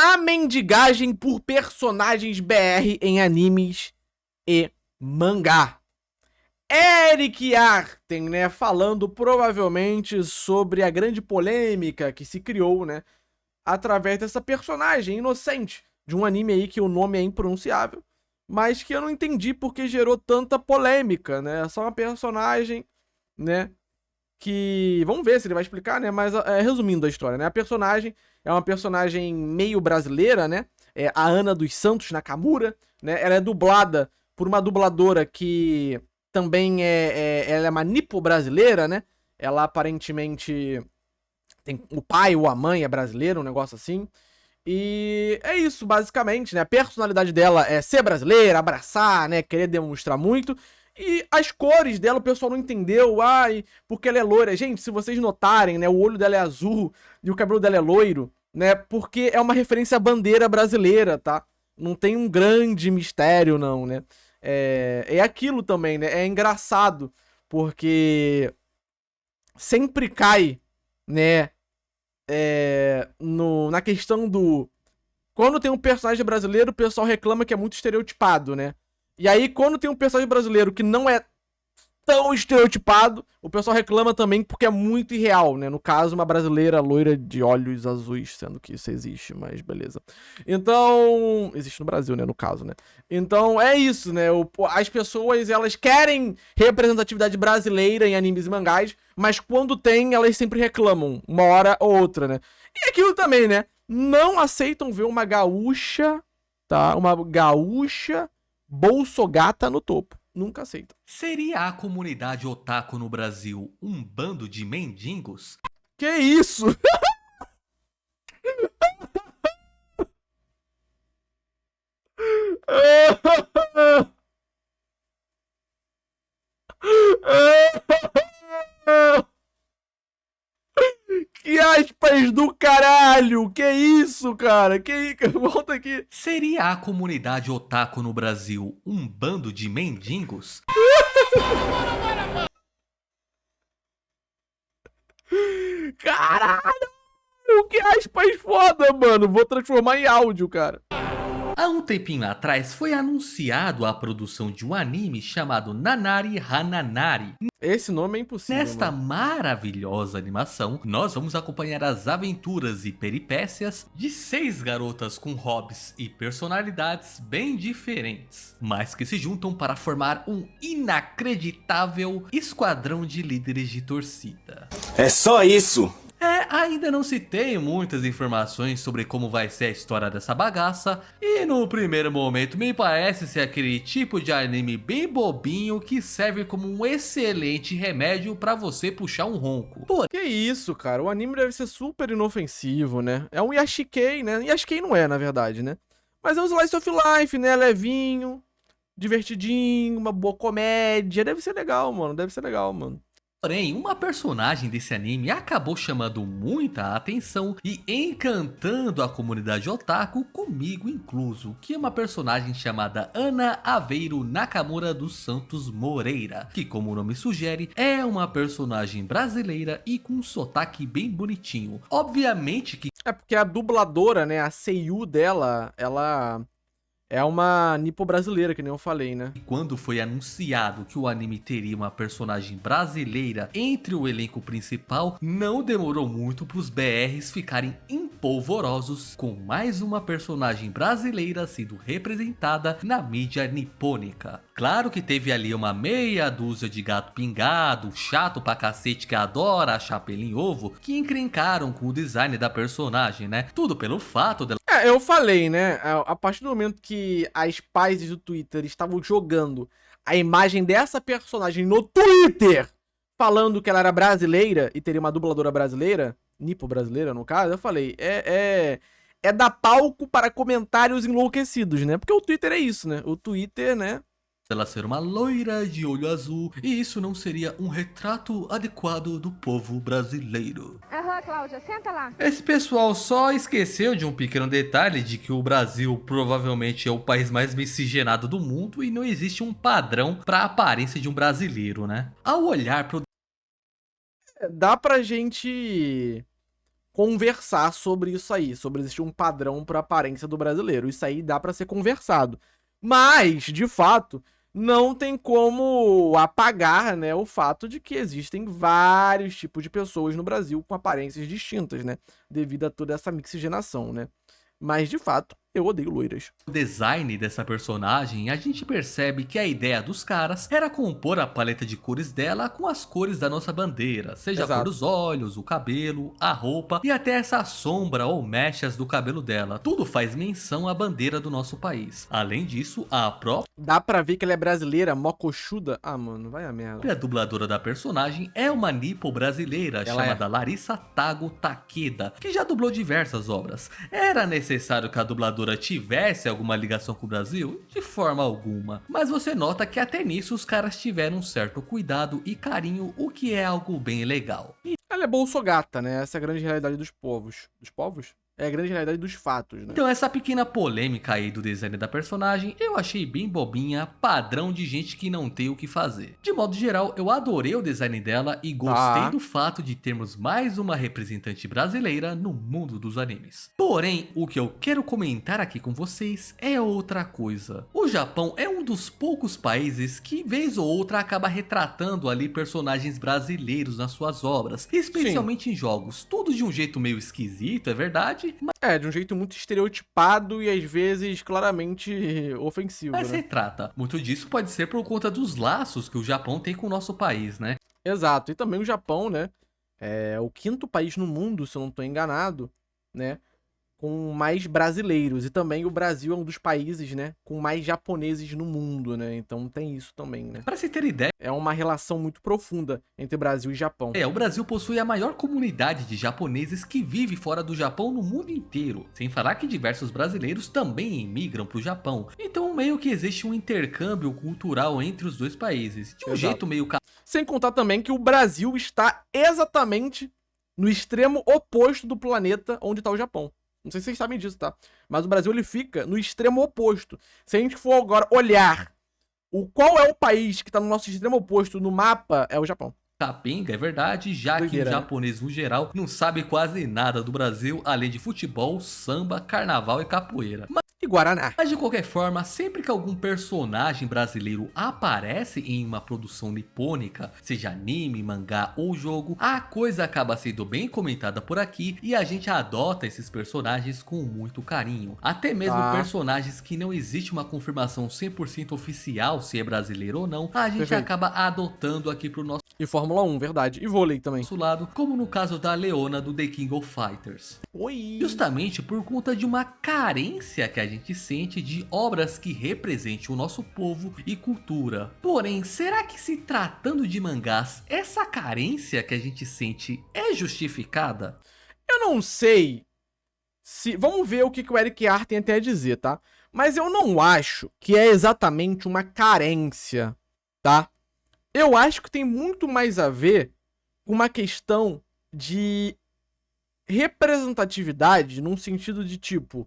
a mendigagem por personagens BR em animes e mangá. Eric Arten, né, falando provavelmente sobre a grande polêmica que se criou, né, através dessa personagem inocente de um anime aí que o nome é impronunciável, mas que eu não entendi porque gerou tanta polêmica, né? É só uma personagem, né, que... Vamos ver se ele vai explicar, né? Mas resumindo a história, né? A personagem é uma personagem meio brasileira, né? É a Ana dos Santos Nakamura, né? Ela é dublada por uma dubladora que também ela é uma nipo brasileira, né? Ela aparentemente tem o pai ou a mãe é brasileiro, um negócio assim. E é isso, basicamente, né? A personalidade dela é ser brasileira, abraçar, né? Querer demonstrar muito. E as cores dela o pessoal não entendeu, porque ela é loira. Gente, se vocês notarem, né? O olho dela é azul e o cabelo dela é loiro, né? Porque é uma referência à bandeira brasileira, tá? Não tem um grande mistério, não, né? É aquilo também, né? É engraçado, porque sempre cai, né? Na questão do... Quando tem um personagem brasileiro, o pessoal reclama que é muito estereotipado, né? E aí, quando tem um personagem brasileiro que não é tão estereotipado, o pessoal reclama também porque é muito irreal, né? No caso, uma brasileira loira de olhos azuis, sendo que isso existe, mas beleza. Então... Existe no Brasil, né? No caso, né? Então, é isso, né? As pessoas, elas querem representatividade brasileira em animes e mangás, mas quando tem, elas sempre reclamam, uma hora ou outra, né? E aquilo também, né? Não aceitam ver uma gaúcha, tá? Uma gaúcha bolsogata no topo. Nunca aceita. Seria a comunidade otaku no Brasil um bando de mendigos? Que isso? Que aspas do caralho! Que isso, cara? Volta aqui. Seria a comunidade otaku no Brasil um bando de mendigos? Caralho! Que aspas foda, mano. Vou transformar em áudio, cara. Há um tempinho atrás foi anunciado a produção de um anime chamado Nanari Hananari. Esse nome é impossível, Nesta mano. maravilhosa animação, nós vamos acompanhar as aventuras e peripécias de 6 garotas com hobbies e personalidades bem diferentes, mas que se juntam para formar um inacreditável esquadrão de líderes de torcida. É só isso! Ainda não se tem muitas informações sobre como vai ser a história dessa bagaça, e no primeiro momento me parece ser aquele tipo de anime bem bobinho que serve como um excelente remédio pra você puxar um ronco. Que isso, cara? O anime deve ser super inofensivo, né? É um Yashikei, né? Yashikei não é, na verdade, né? Mas é um slice of life, né? Levinho, divertidinho, uma boa comédia. Deve ser legal, mano. Deve ser legal, mano. Porém, uma personagem desse anime acabou chamando muita atenção e encantando a comunidade otaku, comigo incluso, que é uma personagem chamada Ana Aveiro Nakamura dos Santos Moreira, que, como o nome sugere, é uma personagem brasileira e com um sotaque bem bonitinho. Obviamente que... É porque a dubladora, né? A seiyuu dela, ela... é uma nipo brasileira, que nem eu falei, né? Quando foi anunciado que o anime teria uma personagem brasileira entre o elenco principal, não demorou muito para os BRs ficarem empolvorosos com mais uma personagem brasileira sendo representada na mídia nipônica. Claro que teve ali uma meia dúzia de gato pingado, chato pra cacete que adora achar pelo em ovo, que encrencaram com o design da personagem, né? Tudo pelo fato dela... Eu falei, né? A partir do momento que as páginas do Twitter estavam jogando a imagem dessa personagem no Twitter, falando que ela era brasileira e teria uma dubladora brasileira, nipo brasileira no caso, eu falei, é dar palco para comentários enlouquecidos, né? Porque o Twitter é isso, né? O Twitter, né? Ela ser uma loira de olho azul, e isso não seria um retrato adequado do povo brasileiro. Cláudia, senta lá. Esse pessoal só esqueceu de um pequeno detalhe de que o Brasil provavelmente é o país mais miscigenado do mundo e não existe um padrão para a aparência de um brasileiro, né? Ao olhar pro... Dá pra gente conversar sobre isso aí, sobre existir um padrão para a aparência do brasileiro. Isso aí dá para ser conversado. Mas, de fato, não tem como apagar, né, o fato de que existem vários tipos de pessoas no Brasil com aparências distintas, né, devido a toda essa mixigenação, né. Mas, de fato, eu odeio loiras. O design dessa personagem, a gente percebe que a ideia dos caras era compor a paleta de cores dela com as cores da nossa bandeira, seja a cor Exato. dos olhos, o cabelo, a roupa e até essa sombra ou mechas do cabelo dela. Tudo faz menção à bandeira do nosso país. Além disso, a própria Dá pra ver que ela é brasileira, mocochuda. Ah, mano, vai a merda. a dubladora da personagem é uma nipo brasileira Ela chamada Larissa Tago Takeda, que já dublou diversas obras. Era necessário que a dubladora tivesse alguma ligação com o Brasil? De forma alguma. Mas você nota que até nisso os caras tiveram um certo cuidado e carinho, o que é algo bem legal. Ela é bolsogata, né? Essa é a grande realidade dos povos. Dos povos? É a grande realidade dos fatos, né? Então essa pequena polêmica aí do design da personagem eu achei bem bobinha, padrão de gente que não tem o que fazer. De modo geral, eu adorei o design dela e gostei do fato de termos mais uma representante brasileira no mundo dos animes. Porém, o que eu quero comentar aqui com vocês é outra coisa. O Japão é um dos poucos países que vez ou outra acaba retratando ali personagens brasileiros nas suas obras, especialmente em jogos. Tudo de um jeito meio esquisito, é verdade? É, de um jeito muito estereotipado e às vezes claramente ofensivo, Mas né? retrata. Muito disso pode ser por conta dos laços que o Japão tem com o nosso país, né? Exato. E também o Japão, né? É o quinto país no mundo, se eu não tô enganado, né? Com mais brasileiros. E também o Brasil é um dos países, né? Com mais japoneses no mundo, né? Então tem isso também, né? Para se ter ideia, É uma relação muito profunda entre Brasil e Japão. o Brasil possui a maior comunidade de japoneses que vive fora do Japão no mundo inteiro. Sem falar que diversos brasileiros também imigram para o Japão. Então meio que existe um intercâmbio cultural entre os dois países. De um Exato. jeito meio Sem contar também que o Brasil está exatamente no extremo oposto do planeta onde está o Japão. Não sei se vocês sabem disso, tá? Mas o Brasil ele fica no extremo oposto. Se a gente for agora olhar qual é o país que está no nosso extremo oposto no mapa, é o Japão. capenga, é verdade, já Doideira, que o né? japonês no geral não sabe quase nada do Brasil, além de futebol, samba, carnaval e capoeira. E Guaraná. Mas de qualquer forma, sempre que algum personagem brasileiro aparece em uma produção nipônica, seja anime, mangá ou jogo, a coisa acaba sendo bem comentada por aqui e a gente adota esses personagens com muito carinho. Até mesmo personagens que não existe uma confirmação 100% oficial se é brasileiro ou não, a gente Perfeito. acaba adotando aqui pro nosso E Fórmula 1, verdade. E vôlei também. lado, como no caso da Leona do The King of Fighters. Oi. Justamente por conta de uma carência que a gente sente de obras que representem o nosso povo e cultura. Porém, será que se tratando de mangás, essa carência que a gente sente é justificada? Eu não sei se... Vamos ver o que o Eric Art tem até a dizer, tá? Mas eu não acho que é exatamente uma carência, tá? Eu acho que tem muito mais a ver com uma questão de representatividade num sentido de tipo,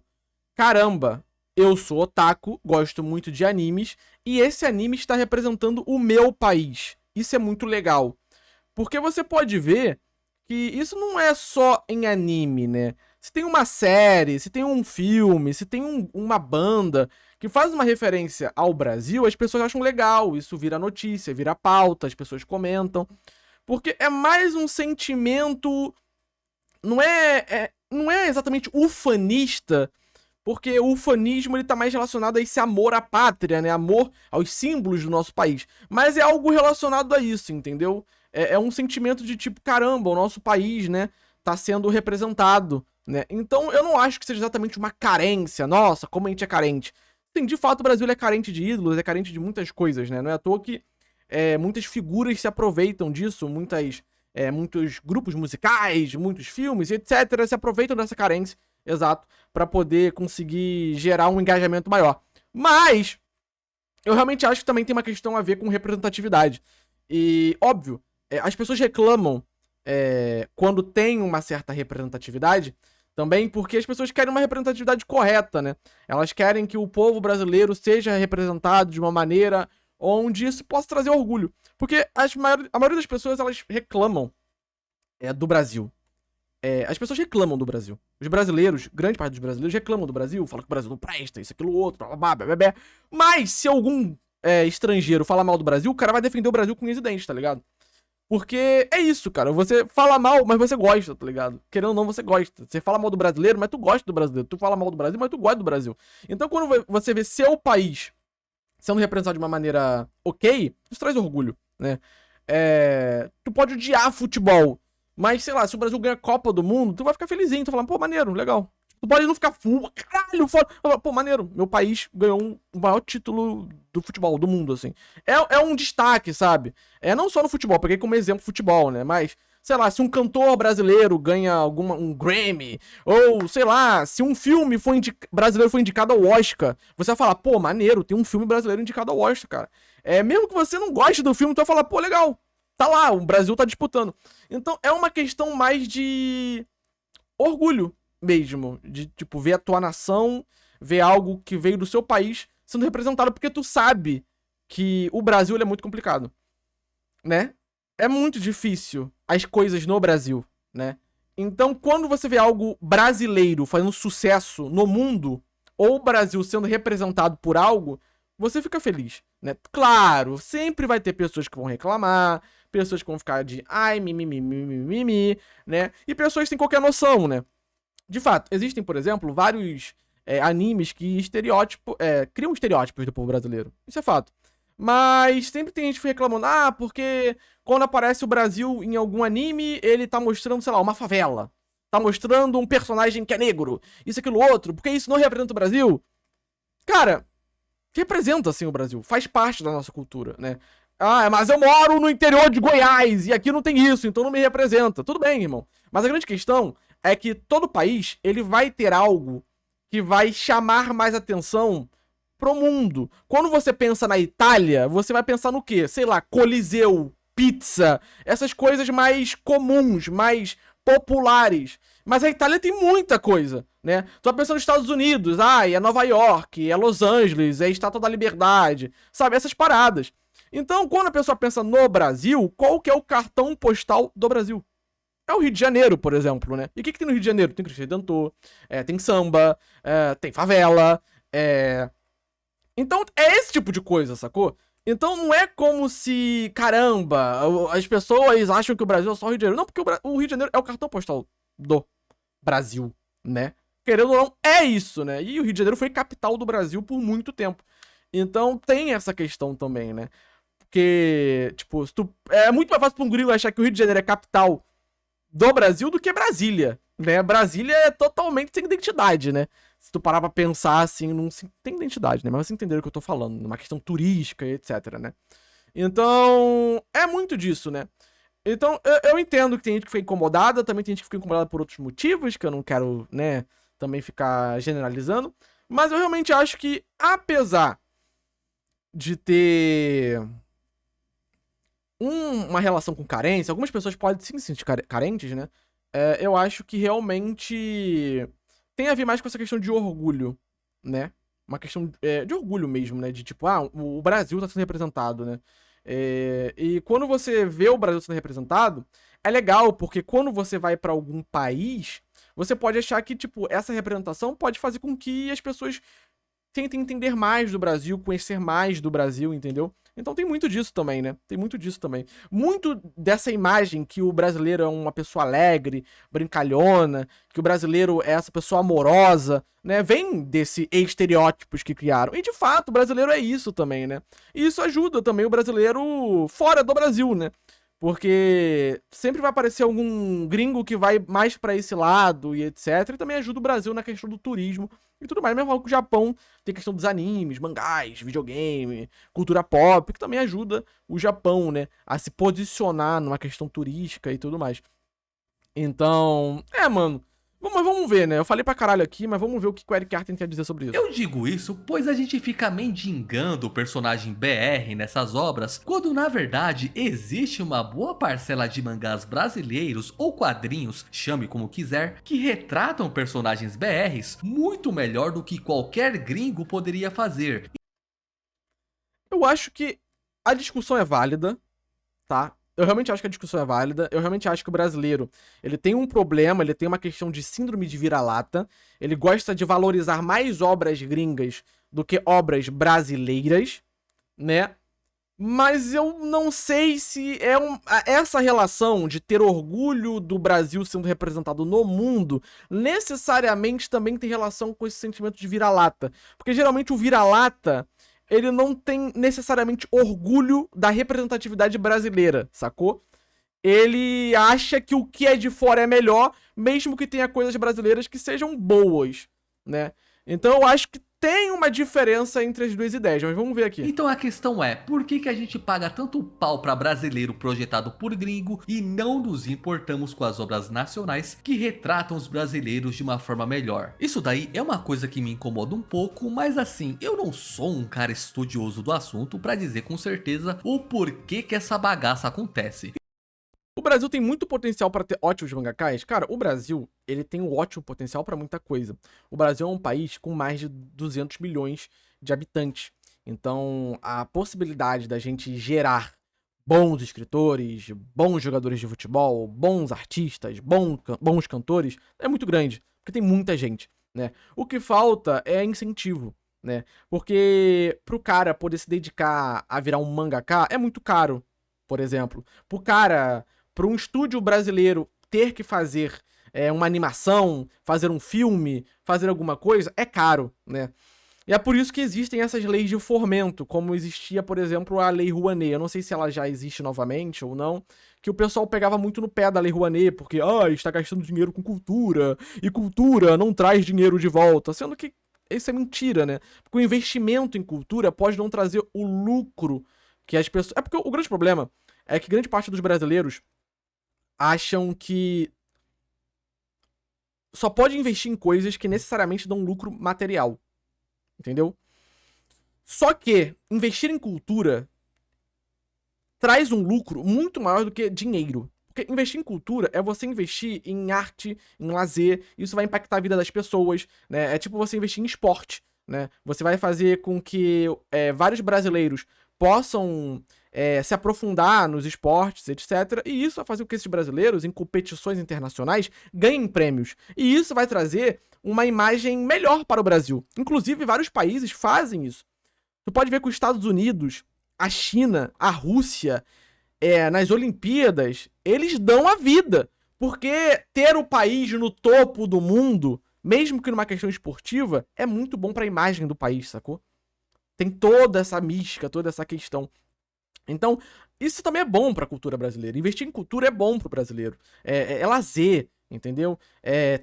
caramba, eu sou otaku, gosto muito de animes, e esse anime está representando o meu país. Isso é muito legal. Porque você pode ver que isso não é só em anime, né? Se tem uma série, se tem um filme, se tem uma banda que faz uma referência ao Brasil, as pessoas acham legal, isso vira notícia, vira pauta, as pessoas comentam. Porque é mais um sentimento... Não é exatamente ufanista, porque o ufanismo ele tá mais relacionado a esse amor à pátria, né? Amor aos símbolos do nosso país. Mas é algo relacionado a isso, entendeu? É um sentimento de tipo, caramba, o nosso país, né? Tá sendo representado, né? Então eu não acho que seja exatamente uma carência. Nossa, como a gente é carente. Sim, de fato o Brasil é carente de ídolos, é carente de muitas coisas, né? Não é à toa que muitas figuras se aproveitam disso, muitos grupos musicais, muitos filmes, etc., se aproveitam dessa carência, exato, para poder conseguir gerar um engajamento maior. Mas eu realmente acho que também tem uma questão a ver com representatividade. E, óbvio, as pessoas reclamam quando tem uma certa representatividade, também porque as pessoas querem uma representatividade correta, né? Elas querem que o povo brasileiro seja representado de uma maneira onde isso possa trazer orgulho. Porque a maioria das pessoas, elas reclamam do Brasil. as pessoas reclamam do Brasil. Os brasileiros, grande parte dos brasileiros reclamam do Brasil, falam que o Brasil não presta, isso, aquilo, outro, blá, blá, blá, blá. Mas se algum estrangeiro falar mal do Brasil, o cara vai defender o Brasil com unhas e dentes, tá ligado? Porque é isso, cara. Você fala mal, mas você gosta, tá ligado? Querendo ou não, você gosta. Você fala mal do brasileiro, mas tu gosta do brasileiro. Tu fala mal do Brasil, mas tu gosta do Brasil. Então, quando você vê seu país sendo representado de uma maneira ok, isso traz orgulho, né? Tu pode odiar futebol, mas, sei lá, se o Brasil ganha a Copa do Mundo, tu vai ficar felizinho, tu vai falar, pô, maneiro, legal. Tu pode não ficar caralho, foda. Pô, maneiro, meu país ganhou o maior título do futebol do mundo, assim. É um destaque, sabe? Não só no futebol, peguei como exemplo futebol, né? Mas, sei lá, se um cantor brasileiro ganha um Grammy, ou, sei lá, se um filme brasileiro foi indicado ao Oscar, você vai falar, pô, maneiro, tem um filme brasileiro indicado ao Oscar, cara. Mesmo que você não goste do filme, tu vai falar, pô, legal, tá lá, o Brasil tá disputando. Então, é uma questão mais de orgulho mesmo, de, tipo, ver a tua nação, ver algo que veio do seu país sendo representado, porque tu sabe que o Brasil ele é muito complicado, né? É muito difícil as coisas no Brasil, né? Então, quando você vê algo brasileiro fazendo sucesso no mundo, ou o Brasil sendo representado por algo, você fica feliz, né? Claro, sempre vai ter pessoas que vão reclamar, pessoas que vão ficar de ai, mimimi, né? E pessoas sem qualquer noção, né? De fato, existem, por exemplo, vários animes que criam estereótipos do povo brasileiro. Isso é fato. Mas sempre tem gente reclamando, porque quando aparece o Brasil em algum anime, ele tá mostrando, sei lá, uma favela. Tá mostrando um personagem que é negro. Isso, aquilo, outro. Porque isso não representa o Brasil. Cara, representa, sim, o Brasil. Faz parte da nossa cultura, né? Mas eu moro no interior de Goiás e aqui não tem isso, então não me representa. Tudo bem, irmão. Mas a grande questão é que todo país, ele vai ter algo que vai chamar mais atenção pro mundo. Quando você pensa na Itália, você vai pensar no quê? Sei lá, Coliseu, pizza, essas coisas mais comuns, mais populares. Mas a Itália tem muita coisa, né? Tu vai pensando nos Estados Unidos, é Nova York, é Los Angeles, é a Estátua da Liberdade, sabe? Essas paradas. Então, quando a pessoa pensa no Brasil, qual que é o cartão postal do Brasil? É o Rio de Janeiro, por exemplo, né? E o que tem no Rio de Janeiro? Tem Cristo Redentor, tem samba, tem favela, Então, é esse tipo de coisa, sacou? Então, não é como se, caramba, as pessoas acham que o Brasil é só o Rio de Janeiro. Não, porque o Rio de Janeiro é o cartão postal do Brasil, né? Querendo ou não, é isso, né? E o Rio de Janeiro foi capital do Brasil por muito tempo. Então, tem essa questão também, né? Porque, tipo, é muito mais fácil pra um gringo achar que o Rio de Janeiro é capital do Brasil do que Brasília, né? Brasília é totalmente sem identidade, né? Se tu parar pra pensar assim, não tem identidade, né? Mas vocês entenderam o que eu tô falando, numa questão turística e etc, né? Então, é muito disso, né? Então, eu entendo que tem gente que foi incomodada, também tem gente que ficou incomodada por outros motivos, que eu não quero, né, também ficar generalizando, mas eu realmente acho que, apesar de ter uma relação com carência, algumas pessoas podem sim se sentir carentes, né? Eu acho que realmente tem a ver mais com essa questão de orgulho, né? Uma questão de orgulho mesmo, né? De tipo, o Brasil tá sendo representado, né? E quando você vê o Brasil sendo representado, é legal, porque quando você vai pra algum país, você pode achar que, tipo, essa representação pode fazer com que as pessoas tentem entender mais do Brasil, conhecer mais do Brasil, entendeu? Então tem muito disso também, né? Tem muito disso também. Muito dessa imagem que o brasileiro é uma pessoa alegre, brincalhona, que o brasileiro é essa pessoa amorosa, né? Vem desse estereótipos que criaram. E de fato, o brasileiro é isso também, né? E isso ajuda também o brasileiro fora do Brasil, né? Porque sempre vai aparecer algum gringo que vai mais pra esse lado e etc. E também ajuda o Brasil na questão do turismo e tudo mais. Mesmo que o Japão tem questão dos animes, mangás, videogame, cultura pop, que também ajuda o Japão, né, a se posicionar numa questão turística e tudo mais. Então, mano. Mas vamos ver, né? Eu falei pra caralho aqui, mas vamos ver o que o Eric Carten quer dizer sobre isso. Eu digo isso pois a gente fica mendigando o personagem BR nessas obras, quando na verdade existe uma boa parcela de mangás brasileiros ou quadrinhos, chame como quiser, que retratam personagens BRs muito melhor do que qualquer gringo poderia fazer. Eu acho que a discussão é válida, tá? Eu realmente acho que a discussão é válida. Eu realmente acho que o brasileiro, ele tem um problema, ele tem uma questão de síndrome de vira-lata. Ele gosta de valorizar mais obras gringas do que obras brasileiras, né? Mas eu não sei se essa relação de ter orgulho do Brasil sendo representado no mundo necessariamente também tem relação com esse sentimento de vira-lata. Porque geralmente o vira-lata, ele não tem necessariamente orgulho da representatividade brasileira, sacou? Ele acha que o que é de fora é melhor, mesmo que tenha coisas brasileiras que sejam boas, né? Então eu acho que tem uma diferença entre as duas ideias, mas vamos ver aqui. Então a questão é, por que a gente paga tanto pau pra brasileiro projetado por gringo e não nos importamos com as obras nacionais que retratam os brasileiros de uma forma melhor? Isso daí é uma coisa que me incomoda um pouco, mas assim, eu não sou um cara estudioso do assunto pra dizer com certeza o porquê que essa bagaça acontece. O Brasil tem muito potencial para ter ótimos mangakás. Cara, o Brasil, ele tem um ótimo potencial para muita coisa. O Brasil é um país com mais de 200 milhões de habitantes. Então, a possibilidade da gente gerar bons escritores, bons jogadores de futebol, bons artistas, bons cantores, é muito grande, porque tem muita gente, né? O que falta é incentivo, né? Porque pro cara poder se dedicar a virar um mangaká é muito caro, por exemplo. Para um estúdio brasileiro ter que fazer uma animação, fazer um filme, fazer alguma coisa, é caro, né? E é por isso que existem essas leis de fomento, como existia, por exemplo, a Lei Rouanet. Eu não sei se ela já existe novamente ou não, que o pessoal pegava muito no pé da Lei Rouanet, porque, está gastando dinheiro com cultura, e cultura não traz dinheiro de volta, sendo que isso é mentira, né? Porque o investimento em cultura pode não trazer o lucro que as pessoas... É porque o grande problema é que grande parte dos brasileiros acham que só pode investir em coisas que necessariamente dão lucro material, entendeu? Só que investir em cultura traz um lucro muito maior do que dinheiro. Porque investir em cultura é você investir em arte, em lazer, isso vai impactar a vida das pessoas, né? É tipo você investir em esporte, né? Você vai fazer com que vários brasileiros possam se aprofundar nos esportes, etc. E isso vai fazer com que esses brasileiros, em competições internacionais, ganhem prêmios. E isso vai trazer uma imagem melhor para o Brasil. Inclusive, vários países fazem isso. Tu pode ver que os Estados Unidos, a China, a Rússia, nas Olimpíadas, eles dão a vida. Porque ter o país no topo do mundo, mesmo que numa questão esportiva, é muito bom para a imagem do país, sacou? Tem toda essa mística, toda essa questão. Então, isso também é bom pra cultura brasileira. Investir em cultura é bom pro brasileiro. É lazer, entendeu?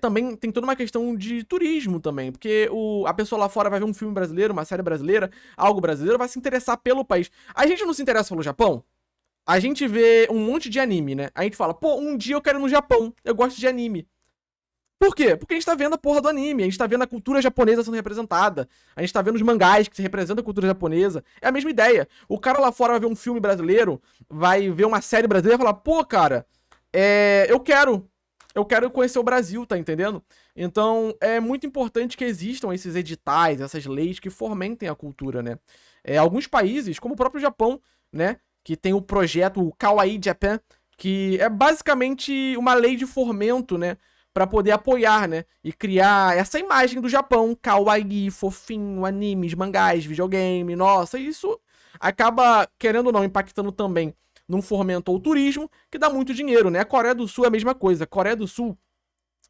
Também tem toda uma questão de turismo também. Porque a pessoa lá fora vai ver um filme brasileiro, uma série brasileira, algo brasileiro, vai se interessar pelo país. A gente não se interessa pelo Japão? A gente vê um monte de anime, né? A gente fala, pô, um dia eu quero ir no Japão. Eu gosto de anime. Por quê? Porque a gente tá vendo a porra do anime, a gente tá vendo a cultura japonesa sendo representada, a gente tá vendo os mangás que representam a cultura japonesa. É a mesma ideia. O cara lá fora vai ver um filme brasileiro, vai ver uma série brasileira e falar, pô, cara, eu quero conhecer o Brasil, tá entendendo? Então, é muito importante que existam esses editais, essas leis que fomentem a cultura, né? Alguns países, como o próprio Japão, né, que tem o projeto o Kawaii Japan, que é basicamente uma lei de fomento, né, pra poder apoiar, né? E criar essa imagem do Japão, kawaii, fofinho, animes, mangás, videogame, nossa, isso acaba, querendo ou não, impactando também num fomento ao turismo, que dá muito dinheiro, né? A Coreia do Sul é a mesma coisa. A Coreia do Sul,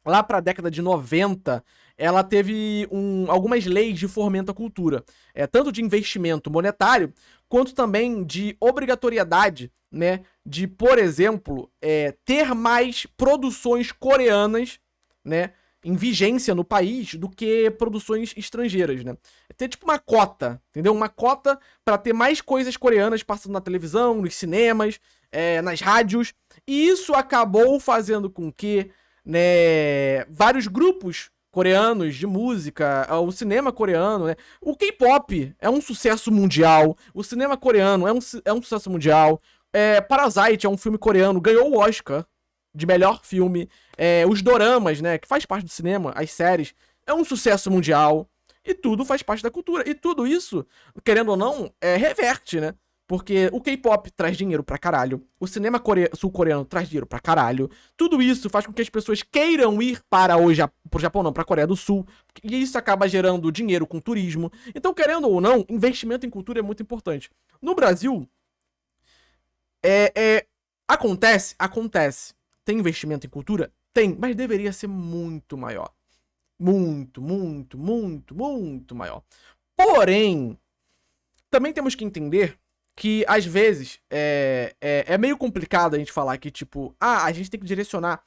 lá pra década de 90, ela teve algumas leis de fomento à cultura. Tanto de investimento monetário, quanto também de obrigatoriedade, né, de, por exemplo, ter mais produções coreanas, né, em vigência no país do que produções estrangeiras, né? Ter tipo uma cota, entendeu? Uma cota para ter mais coisas coreanas passando na televisão, nos cinemas, nas rádios. E isso acabou fazendo com que, né, vários grupos coreanos de música, o cinema coreano, né? O K-pop é um sucesso mundial, o cinema coreano é um sucesso mundial. Parasite é um filme coreano, ganhou o Oscar de melhor filme. Os doramas, né, que faz parte do cinema, as séries, é um sucesso mundial. E tudo faz parte da cultura. E tudo isso, querendo ou não, reverte, né? Porque o K-pop traz dinheiro pra caralho, o cinema sul-coreano traz dinheiro pra caralho, tudo isso faz com que as pessoas queiram ir para pro Japão não, pra Coreia do Sul, e isso acaba gerando dinheiro com turismo. Então, querendo ou não, investimento em cultura é muito importante. No Brasil, acontece. Tem investimento em cultura? Tem, mas deveria ser muito maior. Muito maior. Porém, também temos que entender que, às vezes, é meio complicado a gente falar que, tipo, a gente tem que direcionar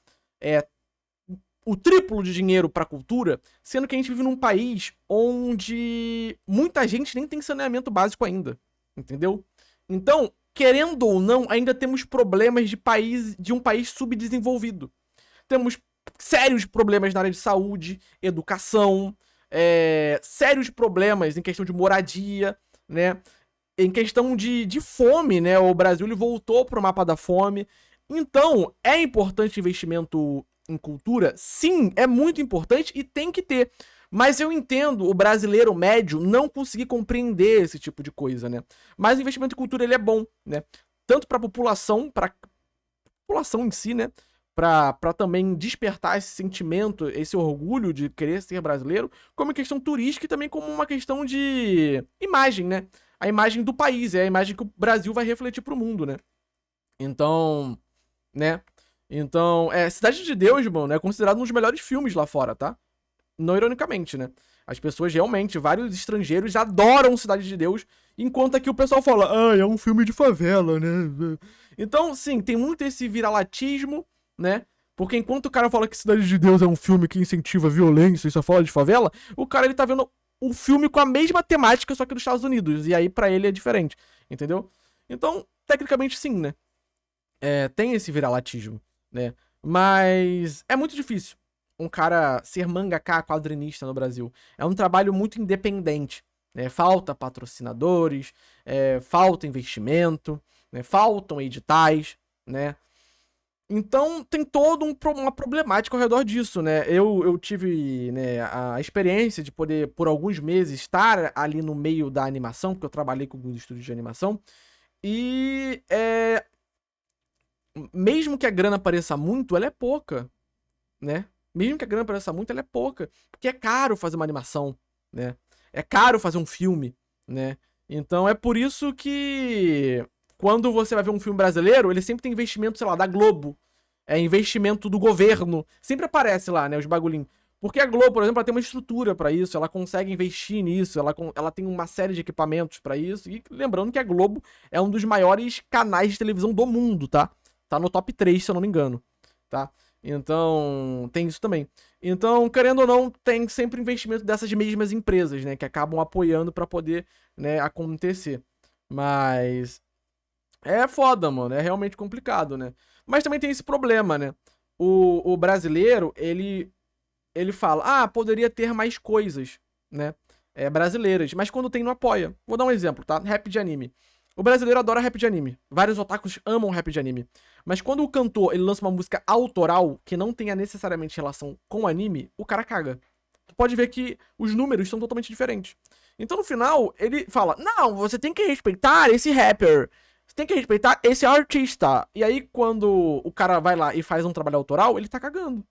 o triplo de dinheiro pra cultura, sendo que a gente vive num país onde muita gente nem tem saneamento básico ainda, entendeu? Então, querendo ou não, ainda temos problemas de um país subdesenvolvido. Temos sérios problemas na área de saúde, educação, sérios problemas em questão de moradia, né? Em questão de fome, né? O Brasil ele voltou pro mapa da fome. Então, é importante investimento em cultura? Sim, é muito importante e tem que ter. Mas eu entendo o brasileiro médio não conseguir compreender esse tipo de coisa, né? Mas o investimento em cultura ele é bom, né? Tanto para a população em si, né? Pra também despertar esse sentimento, esse orgulho de querer ser brasileiro, como em questão turística e também como uma questão de imagem, né? A imagem do país, é a imagem que o Brasil vai refletir pro mundo, né? Então, né? Então, Cidade de Deus, mano, é considerado um dos melhores filmes lá fora, tá? Não ironicamente, né? As pessoas realmente, vários estrangeiros adoram Cidade de Deus, enquanto aqui o pessoal fala, é um filme de favela, né? Então, sim, tem muito esse viralatismo, né? Porque enquanto o cara fala que Cidade de Deus é um filme que incentiva a violência e só fala de favela, o cara ele tá vendo o filme com a mesma temática, só que dos Estados Unidos. E aí pra ele é diferente, entendeu? Então, tecnicamente sim, né? Tem esse viralatismo, né? Mas é muito difícil um cara ser mangaka quadrinista no Brasil. É um trabalho muito independente, né? Falta patrocinadores, falta investimento, né? Faltam editais, né? Então tem toda uma problemática ao redor disso, né? Eu tive, né, a experiência de poder, por alguns meses, estar ali no meio da animação, porque eu trabalhei com alguns estúdios de animação, e mesmo que a grana pareça muito, ela é pouca, né? Mesmo que a grana pareça muito, ela é pouca, porque é caro fazer uma animação, né? É caro fazer um filme, né? Então é por isso que quando você vai ver um filme brasileiro, ele sempre tem investimento, sei lá, da Globo. Investimento do governo. Sempre aparece lá, né, os bagulhinhos. Porque a Globo, por exemplo, ela tem uma estrutura pra isso, ela consegue investir nisso, ela tem uma série de equipamentos pra isso. E lembrando que a Globo é um dos maiores canais de televisão do mundo, tá? Tá no top 3, se eu não me engano, tá? Então, tem isso também. Então, querendo ou não, tem sempre investimento dessas mesmas empresas, né, que acabam apoiando pra poder, né, acontecer. Mas é foda, mano. É realmente complicado, né? Mas também tem esse problema, né? O brasileiro, ele fala, poderia ter mais coisas, né? Brasileiras. Mas quando tem, não apoia. Vou dar um exemplo, tá? Rap de anime. O brasileiro adora rap de anime. Vários otakus amam rap de anime. Mas quando o cantor, ele lança uma música autoral, que não tenha necessariamente relação com o anime, o cara caga. Tu pode ver que os números são totalmente diferentes. Então, no final, ele fala, não, você tem que respeitar esse rapper. Você tem que respeitar esse artista. E aí, quando o cara vai lá e faz um trabalho autoral, ele tá cagando.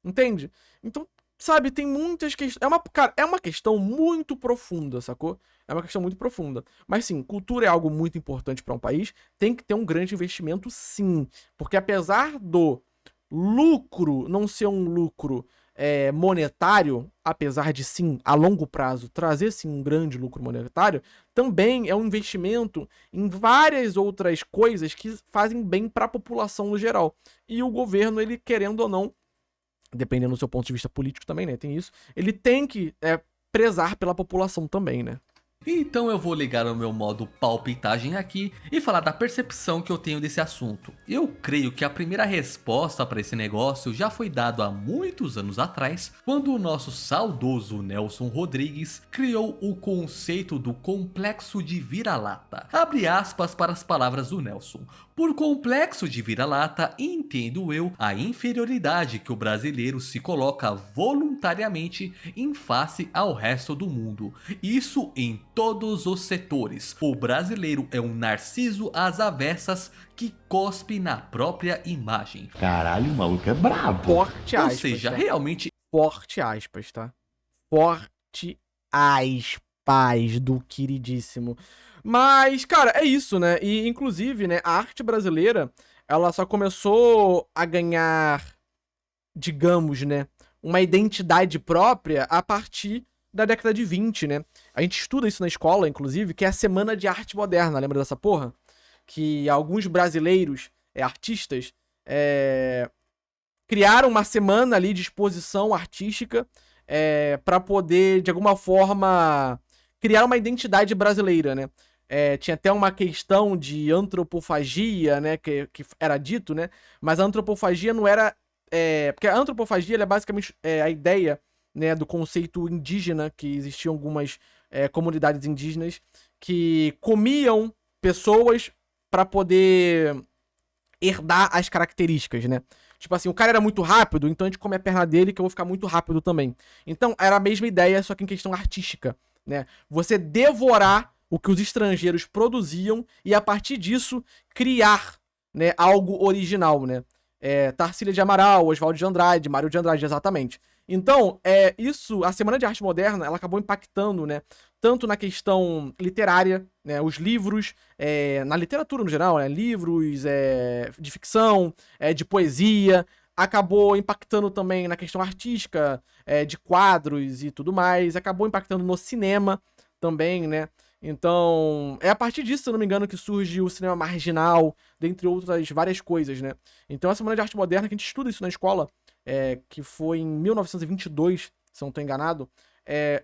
Entende? Então, sabe, tem muitas questões. Cara, é uma questão muito profunda, sacou? É uma questão muito profunda. Mas sim, cultura é algo muito importante pra um país. Tem que ter um grande investimento, sim. Porque apesar do lucro não ser um lucro monetário, apesar de sim, a longo prazo, trazer sim um grande lucro monetário, também é um investimento em várias outras coisas que fazem bem para a população no geral. E o governo, ele querendo ou não, dependendo do seu ponto de vista político também, né, tem isso, ele tem que prezar pela população também, né. Então eu vou ligar o meu modo palpitagem aqui e falar da percepção que eu tenho desse assunto. Eu creio que a primeira resposta para esse negócio já foi dada há muitos anos atrás, quando o nosso saudoso Nelson Rodrigues criou o conceito do complexo de vira-lata. Abre aspas para as palavras do Nelson. Por complexo de vira-lata, entendo eu a inferioridade que o brasileiro se coloca voluntariamente em face ao resto do mundo. Isso em todos os setores. O brasileiro é um narciso às avessas que cospe na própria imagem. Caralho, o maluco é brabo. Forte Ou aspas, seja, tá? realmente Forte aspas, tá? Forte aspas do queridíssimo. Mas, cara, é isso, né? E, inclusive, né, a arte brasileira, ela só começou a ganhar, digamos, né, uma identidade própria a partir da década de 20, né? A gente estuda isso na escola, inclusive, que é a Semana de Arte Moderna, lembra dessa porra? Que alguns brasileiros, artistas, criaram uma semana ali de exposição artística para poder, de alguma forma, criar uma identidade brasileira, né? Tinha até uma questão de antropofagia, né? Que era dito, né? Mas a antropofagia não era... porque a antropofagia ela é basicamente a ideia, né, do conceito indígena, que existiam algumas comunidades indígenas que comiam pessoas para poder herdar as características, né? Tipo assim, o cara era muito rápido, então a gente come a perna dele que eu vou ficar muito rápido também. Então, era a mesma ideia, só que em questão artística, né? Você devorar o que os estrangeiros produziam e, a partir disso, criar, né, algo original, né? Tarsila de Amaral, Oswaldo de Andrade, Mário de Andrade, exatamente. Então, isso, a Semana de Arte Moderna, ela acabou impactando, né, tanto na questão literária, né, os livros, na literatura no geral, né, livros de ficção, de poesia, acabou impactando também na questão artística, de quadros e tudo mais, acabou impactando no cinema também, né. Então, é a partir disso, se eu não me engano, que surge o cinema marginal, dentre outras várias coisas, né. Então, a Semana de Arte Moderna, que a gente estuda isso na escola, que foi em 1922, se eu não estou enganado,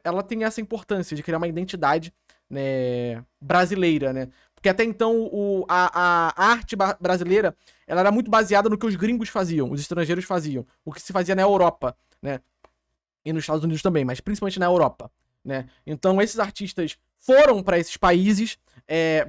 ela tem essa importância de criar uma identidade, né, brasileira, né? Porque até então a arte brasileira ela era muito baseada no que os gringos faziam, os estrangeiros faziam, o que se fazia na Europa, né? E nos Estados Unidos também, mas principalmente na Europa, né? Então esses artistas foram para esses países,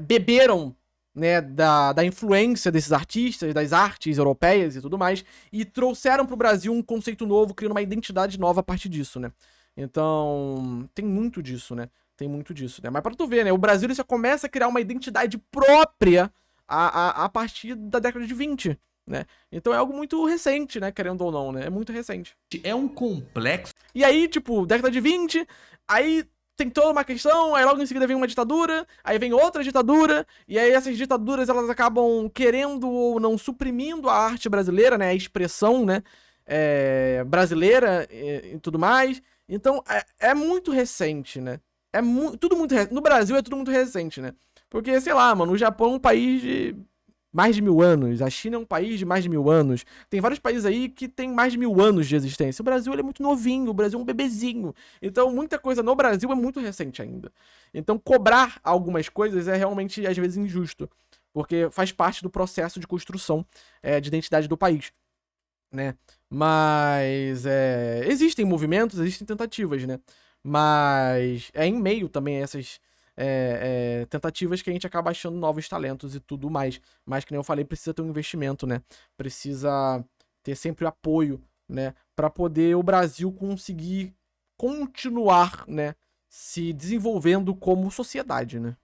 beberam, né, da influência desses artistas, das artes europeias e tudo mais, e trouxeram pro Brasil um conceito novo, criando uma identidade nova a partir disso, né? Então, tem muito disso, né? Tem muito disso, né? Mas pra tu ver, né? O Brasil ele só começa a criar uma identidade própria a partir da década de 20, né? Então é algo muito recente, né? Querendo ou não, né? É muito recente. é um complexo E aí, tipo, década de 20, aí tem toda uma questão, aí logo em seguida vem uma ditadura, aí vem outra ditadura, e aí essas ditaduras elas acabam querendo ou não suprimindo a arte brasileira, né, a expressão, né, brasileira e tudo mais. Então é muito recente, né, tudo muito recente. No Brasil é tudo muito recente, né, porque, sei lá, mano, o Japão é um país de mais de 1000 anos, a China é um país de mais de 1000 anos, tem vários países aí que tem mais de 1000 anos de existência. O Brasil ele é muito novinho, o Brasil é um bebezinho, então muita coisa no Brasil é muito recente ainda. Então cobrar algumas coisas é realmente às vezes injusto, porque faz parte do processo de construção de identidade do país, né? Mas existem movimentos, existem tentativas, né? Mas em meio também a essas tentativas que a gente acaba achando novos talentos e tudo mais. Mas, que nem eu falei, precisa ter um investimento, né? Precisa ter sempre apoio, né? Para poder o Brasil conseguir continuar, né? Se desenvolvendo como sociedade, né?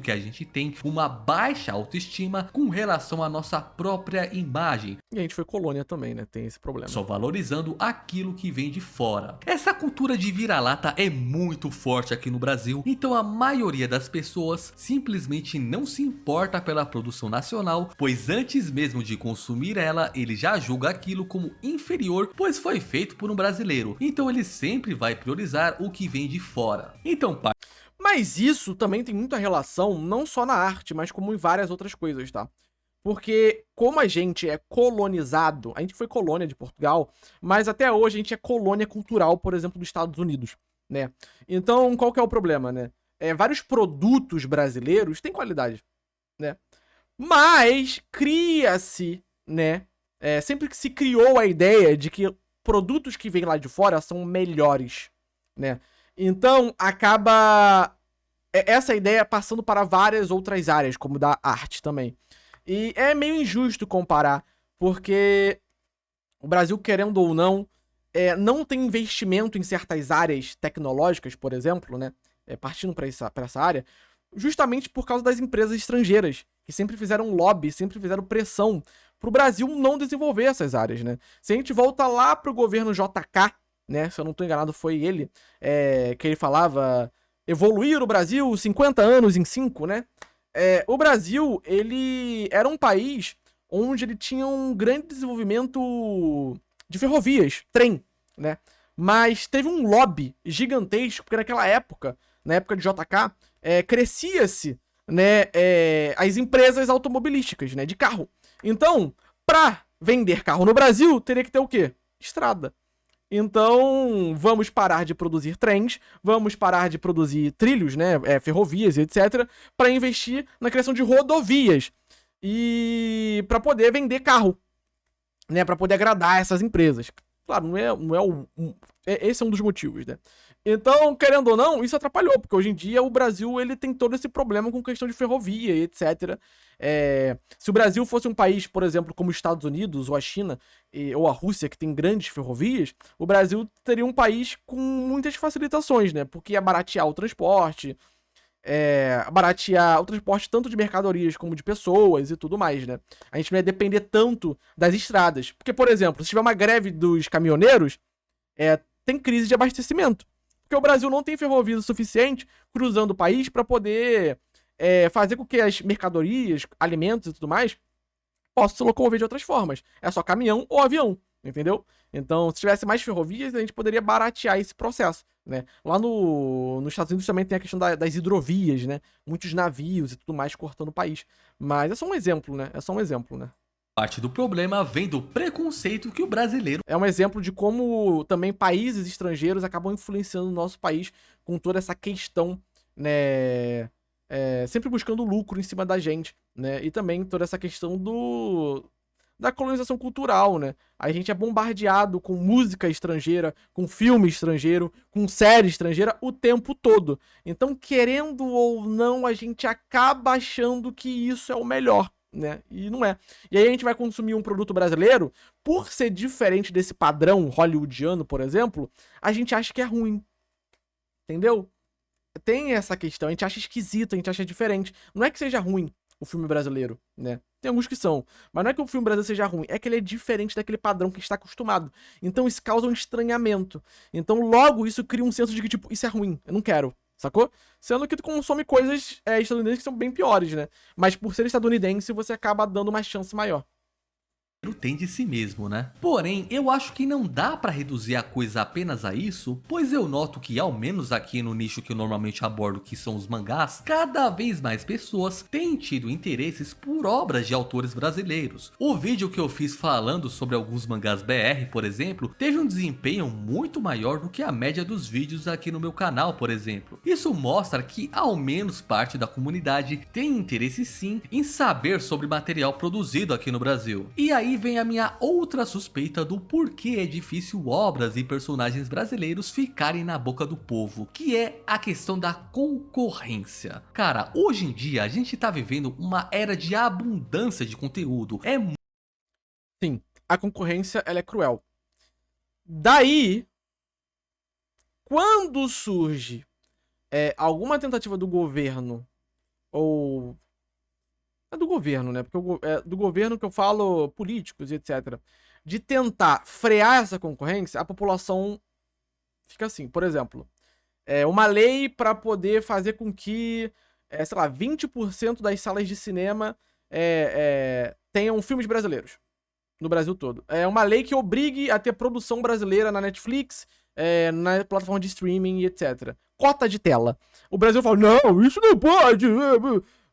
que a gente tem uma baixa autoestima com relação à nossa própria imagem. E a gente foi colônia também, né? Tem esse problema. Só valorizando aquilo que vem de fora. Essa cultura de vira-lata é muito forte aqui no Brasil, então a maioria das pessoas simplesmente não se importa pela produção nacional, pois antes mesmo de consumir ela, ele já julga aquilo como inferior, pois foi feito por um brasileiro. Então ele sempre vai priorizar o que vem de fora. Então, mas isso também tem muita relação, não só na arte, mas como em várias outras coisas, tá? Porque como a gente é colonizado, a gente foi colônia de Portugal, mas até hoje a gente é colônia cultural, por exemplo, dos Estados Unidos, né? Então, qual que é o problema, né? Vários produtos brasileiros têm qualidade, né? Mas cria-se, né? Sempre que se criou a ideia de que produtos que vêm lá de fora são melhores, né? Então, acaba essa ideia passando para várias outras áreas, como da arte também. E é meio injusto comparar, porque o Brasil, querendo ou não, não tem investimento em certas áreas tecnológicas, por exemplo, né? partindo para essa área, justamente por causa das empresas estrangeiras, que sempre fizeram lobby, sempre fizeram pressão pro Brasil não desenvolver essas áreas, né? Se a gente volta lá pro governo JK, né? Se eu não tô enganado, foi ele, que ele falava evoluir o Brasil 50 anos em 5, né? O Brasil, ele era um país onde ele tinha um grande desenvolvimento de ferrovias, trem, né? Mas teve um lobby gigantesco, porque naquela época, na época de JK, crescia-se, né, as empresas automobilísticas, né, de carro. Então, para vender carro no Brasil, teria que ter o quê? Estrada. Então, vamos parar de produzir trens, vamos parar de produzir trilhos, né, ferrovias, etc, para investir na criação de rodovias e para poder vender carro, né, para poder agradar essas empresas. Claro, esse é um dos motivos, né? Então, querendo ou não, isso atrapalhou, porque hoje em dia o Brasil ele tem todo esse problema com questão de ferrovia e etc. Se o Brasil fosse um país, por exemplo, como os Estados Unidos ou a China ou a Rússia, que tem grandes ferrovias, o Brasil teria um país com muitas facilitações, né? Porque ia baratear o transporte, tanto de mercadorias como de pessoas e tudo mais, né? A gente não ia depender tanto das estradas. Porque, por exemplo, se tiver uma greve dos caminhoneiros, tem crise de abastecimento. Porque o Brasil não tem ferrovia o suficiente cruzando o país para poder fazer com que as mercadorias, alimentos e tudo mais possam se locomover de outras formas. É só caminhão ou avião, entendeu? Então, se tivesse mais ferrovias, a gente poderia baratear esse processo, né? Lá nos Estados Unidos também tem a questão das hidrovias, né? Muitos navios e tudo mais cortando o país. Mas é só um exemplo, né? Parte do problema vem do preconceito que o brasileiro... É um exemplo de como também países estrangeiros acabam influenciando o nosso país com toda essa questão, né? Sempre buscando lucro em cima da gente, né? E também toda essa questão da colonização cultural, né? A gente é bombardeado com música estrangeira, com filme estrangeiro, com série estrangeira o tempo todo. Então, querendo ou não, a gente acaba achando que isso é o melhor, né? E não é. E aí a gente vai consumir um produto brasileiro, por ser diferente desse padrão hollywoodiano, por exemplo, a gente acha que é ruim. Entendeu? Tem essa questão, a gente acha esquisito, a gente acha diferente. Não é que seja ruim o filme brasileiro, né? Tem alguns que são, mas não é que o filme brasileiro seja ruim, é que ele é diferente daquele padrão que a gente está acostumado. Então isso causa um estranhamento. Então logo isso cria um senso de que, tipo, isso é ruim, eu não quero, sacou? Sendo que tu consome coisas estadunidenses que são bem piores, né? Mas por ser estadunidense, você acaba dando uma chance maior. tem de si mesmo, né? Porém, eu acho que não dá pra reduzir a coisa apenas a isso, pois eu noto que, ao menos aqui no nicho que eu normalmente abordo, que são os mangás, cada vez mais pessoas têm tido interesses por obras de autores brasileiros. O vídeo que eu fiz falando sobre alguns mangás BR, por exemplo, teve um desempenho muito maior do que a média dos vídeos aqui no meu canal, por exemplo. Isso mostra que, ao menos parte da comunidade tem interesse sim em saber sobre material produzido aqui no Brasil. E aí vem a minha outra suspeita do porquê é difícil obras e personagens brasileiros ficarem na boca do povo, que é a questão da concorrência. Cara, hoje em dia a gente tá vivendo uma era de abundância de conteúdo. Sim, a concorrência ela é cruel. Daí, quando surge alguma tentativa do governo, ou... É do governo, né? Porque é do governo que eu falo, políticos e etc. De tentar frear essa concorrência, a população fica assim. Por exemplo, uma lei para poder fazer com que, sei lá, 20% das salas de cinema tenham filmes brasileiros no Brasil todo. É uma lei que obrigue a ter produção brasileira na Netflix, na plataforma de streaming e etc. Cota de tela. O Brasil fala, não, isso não pode...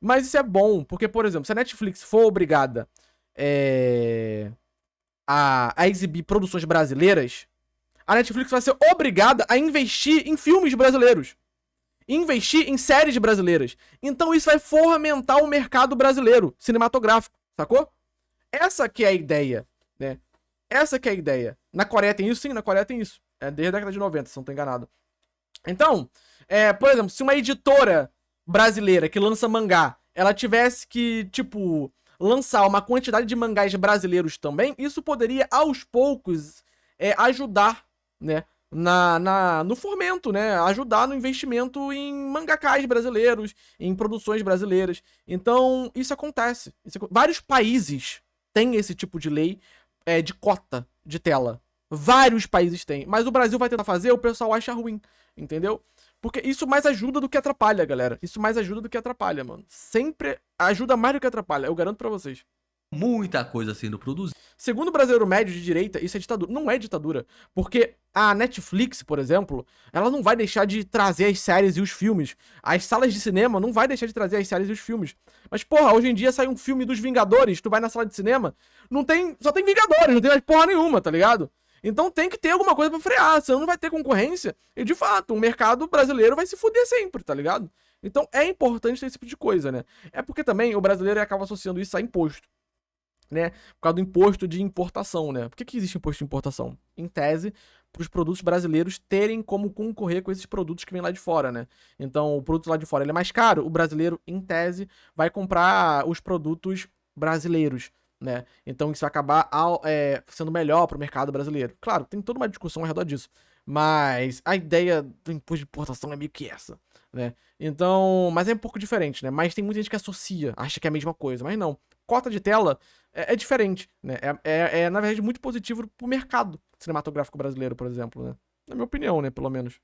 Mas isso é bom, porque, por exemplo, se a Netflix for obrigada a exibir produções brasileiras, a Netflix vai ser obrigada a investir em filmes brasileiros. Investir em séries brasileiras. Então isso vai fomentar o mercado brasileiro, cinematográfico, sacou? Essa que é a ideia, né? Essa que é a ideia. Na Coreia tem isso? Sim, na Coreia tem isso. Desde a década de 90, se não tô enganado. Então, por exemplo, se uma editora brasileira que lança mangá, ela tivesse que, tipo, lançar uma quantidade de mangás brasileiros também, isso poderia, aos poucos, ajudar, né, no fomento, né? Ajudar no investimento em mangakás brasileiros, em produções brasileiras. Então, isso acontece. Vários países têm esse tipo de lei de cota de tela. Vários países têm. Mas o Brasil vai tentar fazer, o pessoal acha ruim, entendeu? Porque isso mais ajuda do que atrapalha, galera. Isso mais ajuda do que atrapalha, mano. Sempre ajuda mais do que atrapalha, eu garanto pra vocês. Muita coisa sendo produzida. Segundo o brasileiro médio de direita, isso é ditadura. Não é ditadura. Porque a Netflix, por exemplo, ela não vai deixar de trazer as séries e os filmes. As salas de cinema não vai deixar de trazer as séries e os filmes. Mas, porra, hoje em dia sai um filme dos Vingadores, tu vai na sala de cinema, só tem Vingadores, não tem mais porra nenhuma, tá ligado? Então tem que ter alguma coisa pra frear, senão não vai ter concorrência. E, de fato, o mercado brasileiro vai se fuder sempre, tá ligado? Então é importante ter esse tipo de coisa, né? É porque também o brasileiro acaba associando isso a imposto, né? Por causa do imposto de importação, né? Por que existe imposto de importação? Em tese, para os produtos brasileiros terem como concorrer com esses produtos que vêm lá de fora, né? Então, o produto lá de fora ele é mais caro, o brasileiro, em tese, vai comprar os produtos brasileiros, né? Então, isso vai acabar sendo melhor para o mercado brasileiro. Claro, tem toda uma discussão ao redor disso, mas a ideia do imposto de importação é meio que essa, né? Então, mas é um pouco diferente, né? Mas tem muita gente que associa, acha que é a mesma coisa, mas não. Cota de tela é diferente, né? Na verdade, muito positivo pro mercado cinematográfico brasileiro, por exemplo, né? Na minha opinião, né? Pelo menos.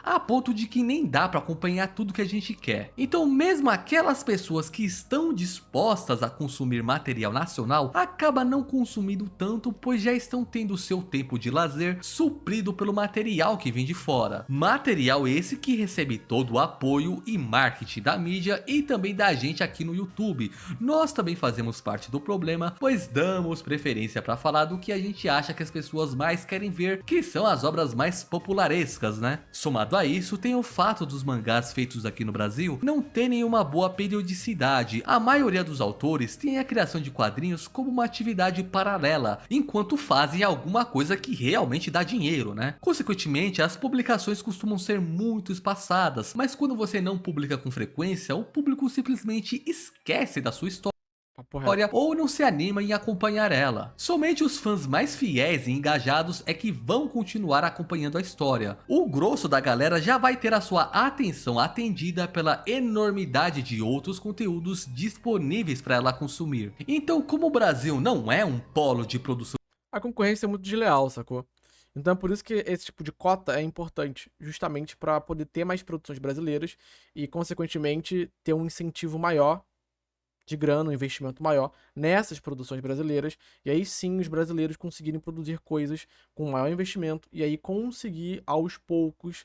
A ponto de que nem dá pra acompanhar tudo que a gente quer. Então mesmo aquelas pessoas que estão dispostas a consumir material nacional acaba não consumindo tanto, pois já estão tendo seu tempo de lazer suprido pelo material que vem de fora. Material esse que recebe todo o apoio e marketing da mídia e também da gente aqui no YouTube. Nós também fazemos parte do problema, pois damos preferência para falar do que a gente acha que as pessoas mais querem ver, que são as obras mais popularescas, né? Somado a isso, tem o fato dos mangás feitos aqui no Brasil não terem uma boa periodicidade. A maioria dos autores tem a criação de quadrinhos como uma atividade paralela, enquanto fazem alguma coisa que realmente dá dinheiro, né? Consequentemente, as publicações costumam ser muito espaçadas, mas quando você não publica com frequência, o público simplesmente esquece da sua história ou não se anima em acompanhar ela. Somente os fãs mais fiéis e engajados é que vão continuar acompanhando a história. O grosso da galera já vai ter a sua atenção atendida pela enormidade de outros conteúdos disponíveis para ela consumir. Então, como o Brasil não é um polo de produção, a concorrência é muito desleal, sacou? Então é por isso que esse tipo de cota é importante, justamente para poder ter mais produções brasileiras e, consequentemente, ter um incentivo maior de grana, um investimento maior nessas produções brasileiras, e aí sim os brasileiros conseguirem produzir coisas com maior investimento, e aí conseguir aos poucos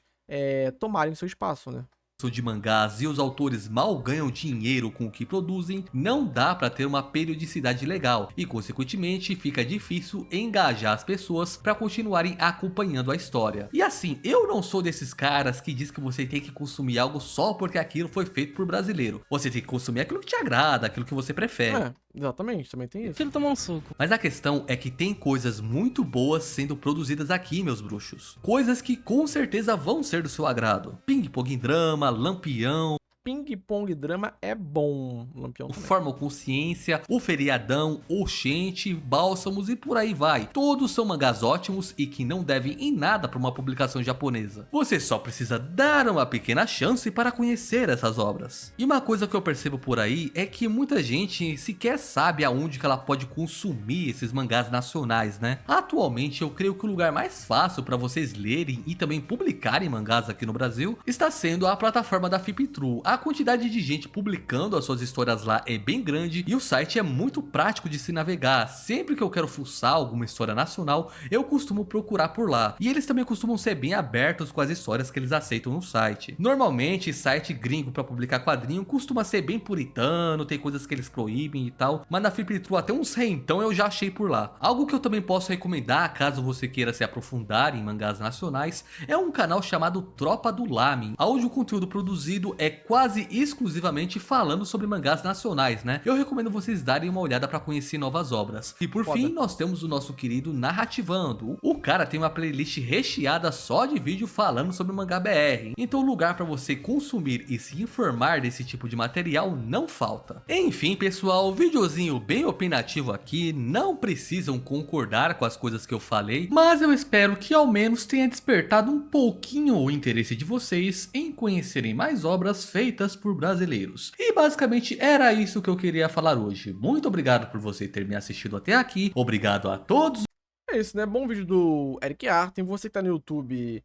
tomarem seu espaço, né? de mangás e os autores mal ganham dinheiro com o que produzem, não dá para ter uma periodicidade legal e consequentemente fica difícil engajar as pessoas para continuarem acompanhando a história. E assim, eu não sou desses caras que diz que você tem que consumir algo só porque aquilo foi feito por brasileiro. Você tem que consumir aquilo que te agrada, aquilo que você prefere. Exatamente, também tem isso. Filho tomar um suco. Mas a questão é que tem coisas muito boas sendo produzidas aqui, meus bruxos. Coisas que com certeza vão ser do seu agrado. Ping Pong Drama, Lampião, Ping Pong Drama é bom, Lampião o também. Forma Consciência, o Feriadão, Oxente, Bálsamos e por aí vai. Todos são mangás ótimos e que não devem em nada para uma publicação japonesa. Você só precisa dar uma pequena chance para conhecer essas obras. E uma coisa que eu percebo por aí é que muita gente sequer sabe aonde que ela pode consumir esses mangás nacionais, né? Atualmente eu creio que o lugar mais fácil para vocês lerem e também publicarem mangás aqui no Brasil está sendo a plataforma da FIPTRU. A quantidade de gente publicando as suas histórias lá é bem grande e o site é muito prático de se navegar. Sempre que eu quero fuçar alguma história nacional, eu costumo procurar por lá. E eles também costumam ser bem abertos com as histórias que eles aceitam no site. Normalmente, site gringo para publicar quadrinho costuma ser bem puritano, tem coisas que eles proíbem e tal, mas na FIPTRU até uns rentão eu já achei por lá. Algo que eu também posso recomendar, caso você queira se aprofundar em mangás nacionais, é um canal chamado Tropa do Lamen, onde o conteúdo produzido é quase quase exclusivamente falando sobre mangás nacionais, né? Eu recomendo vocês darem uma olhada pra conhecer novas obras. E por fim, nós temos o nosso querido Narrativando. O cara tem uma playlist recheada só de vídeo falando sobre mangá BR. Então lugar pra você consumir e se informar desse tipo de material não falta. Enfim, pessoal, videozinho bem opinativo aqui, não precisam concordar com as coisas que eu falei, mas eu espero que ao menos tenha despertado um pouquinho o interesse de vocês em conhecerem mais obras feitas por brasileiros. E basicamente era isso que eu queria falar hoje. Muito obrigado por você ter me assistido até aqui, obrigado a todos. É isso, né? Bom vídeo do Eric Artem. Você que tá no YouTube,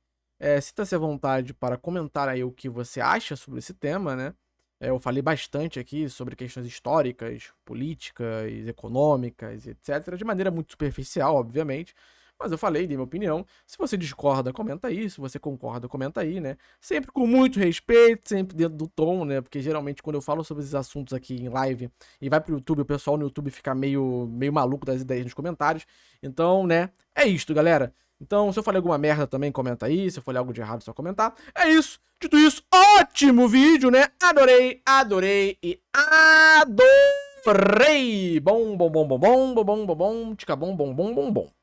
sinta-se à vontade para comentar aí o que você acha sobre esse tema, né? Eu falei bastante aqui sobre questões históricas, políticas, econômicas, etc. De maneira muito superficial, obviamente. Mas eu falei, dei minha opinião. Se você discorda, comenta aí. Se você concorda, comenta aí, né? Sempre com muito respeito, sempre dentro do tom, né? Porque geralmente quando eu falo sobre esses assuntos aqui em live e vai pro YouTube, o pessoal no YouTube fica meio maluco das ideias nos comentários. Então, né? É isto, galera. Então, se eu falei alguma merda também, comenta aí. Se eu falei algo de errado, só comentar. É isso. Dito isso, ótimo vídeo, né? Adorei, adorei e adorei. Bom, bom, bom, bom, bom, bom, bom, bom, bom, tica bom, bom, bom, bom, bom.